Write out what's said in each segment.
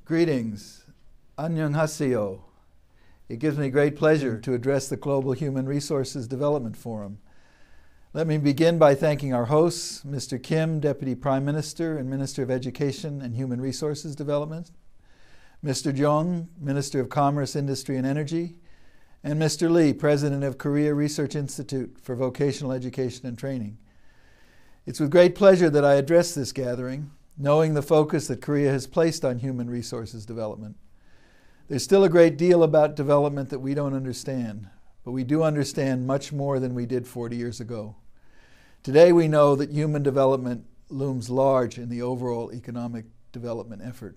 Greetings. Annyeonghaseyo. It gives me great pleasure to address the Global Human Resources Development Forum. Let me begin by thanking our hosts, Mr. Kim, Deputy Prime Minister and Minister of Education and Human Resources Development, Mr. Jung, Minister of Commerce, Industry and Energy, and Mr. Lee, President of Korea Research Institute for Vocational Education and Training. It's with great pleasure that I address this gathering, knowing the focus that Korea has placed on human resources development. There's still a great deal about development that we don't understand, but we do understand much more than we did 40 years ago. Today we know that human development looms large in the overall economic development effort.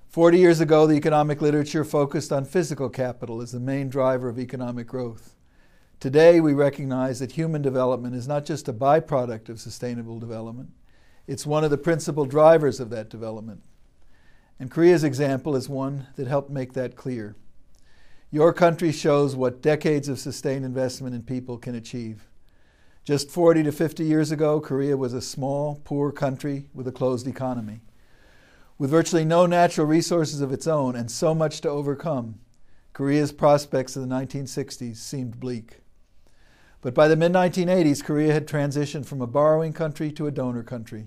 40 years ago, the economic literature focused on physical capital as the main driver of economic growth. Today we recognize that human development is not just a byproduct of sustainable development, it's one of the principal drivers of that development. And Korea's example is one that helped make that clear. Your country shows what decades of sustained investment in people can achieve. Just 40 to 50 years ago, Korea was a small, poor country with a closed economy. With virtually no natural resources of its own and so much to overcome, Korea's prospects in the 1960s seemed bleak. But by the mid-1980s, Korea had transitioned from a borrowing country to a donor country.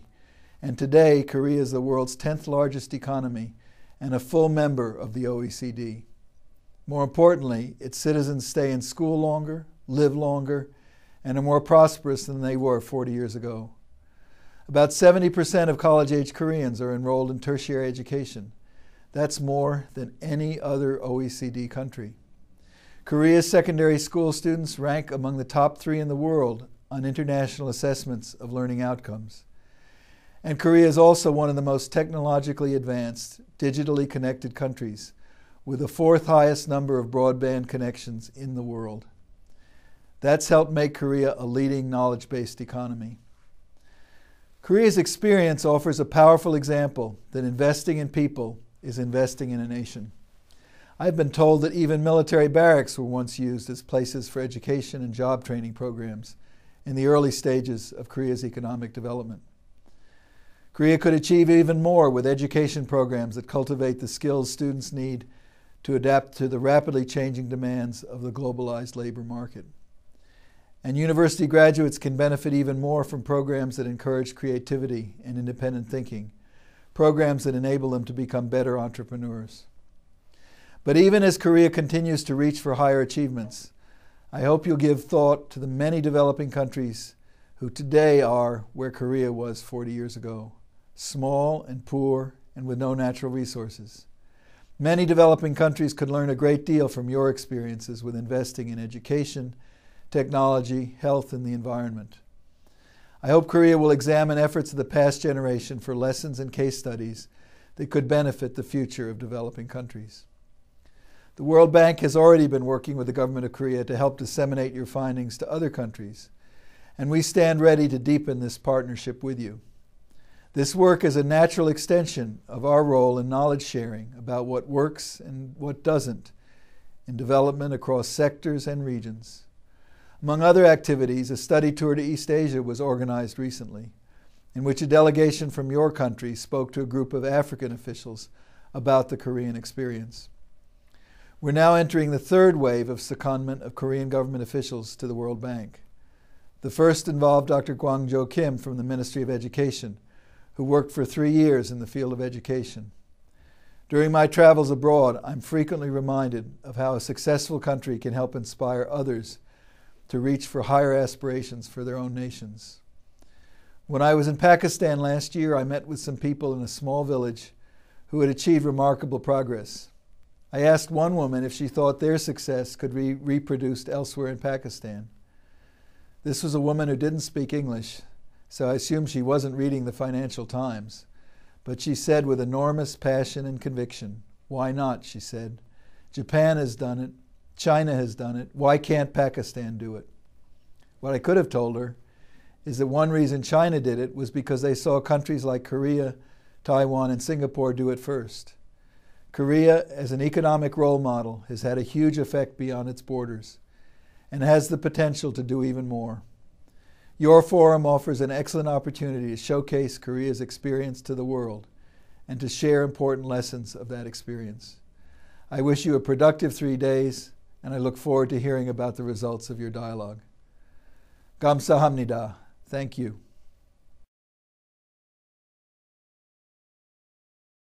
And today, Korea is the world's 10th largest economy and a full member of the OECD. More importantly, its citizens stay in school longer, live longer, and are more prosperous than they were 40 years ago. About 70% of college-age Koreans are enrolled in tertiary education. That's more than any other OECD country. Korea's secondary school students rank among the top 3 in the world on international assessments of learning outcomes. And Korea is also one of the most technologically advanced, digitally connected countries, with the 4th highest number of broadband connections in the world. That's helped make Korea a leading knowledge-based economy. Korea's experience offers a powerful example that investing in people is investing in a nation. I've been told that even military barracks were once used as places for education and job training programs in the early stages of Korea's economic development. Korea could achieve even more with education programs that cultivate the skills students need to adapt to the rapidly changing demands of the globalized labor market. And university graduates can benefit even more from programs that encourage creativity and independent thinking, programs that enable them to become better entrepreneurs. But even as Korea continues to reach for higher achievements, I hope you'll give thought to the many developing countries who today are where Korea was 40 years ago, small and poor and with no natural resources. Many developing countries could learn a great deal from your experiences with investing in education, technology, health, and the environment. I hope Korea will examine efforts of the past generation for lessons and case studies that could benefit the future of developing countries. The World Bank has already been working with the government of Korea to help disseminate your findings to other countries, and we stand ready to deepen this partnership with you. This work is a natural extension of our role in knowledge sharing about what works and what doesn't in development across sectors and regions. Among other activities, a study tour to East Asia was organized recently, in which a delegation from your country spoke to a group of African officials about the Korean experience. We're now entering the 3rd wave of secondment of Korean government officials to the World Bank. The first involved Dr. Kwang-jo Kim from the Ministry of Education, who worked for 3 years in the field of education. During my travels abroad, I'm frequently reminded of how a successful country can help inspire others to reach for higher aspirations for their own nations. When I was in Pakistan last year, I met with some people in a small village who had achieved remarkable progress. I asked one woman if she thought their success could be reproduced elsewhere in Pakistan. This was a woman who didn't speak English, so I assumed she wasn't reading the Financial Times. But she said with enormous passion and conviction, "Why not?" she said. "Japan has done it. China has done it. Why can't Pakistan do it?" What I could have told her is that one reason China did it was because they saw countries like Korea, Taiwan, and Singapore do it first. Korea, as an economic role model, has had a huge effect beyond its borders and has the potential to do even more. Your forum offers an excellent opportunity to showcase Korea's experience to the world and to share important lessons of that experience. I wish you a productive 3 days, and I look forward to hearing about the results of your dialogue. Kamsahamnida. Thank you.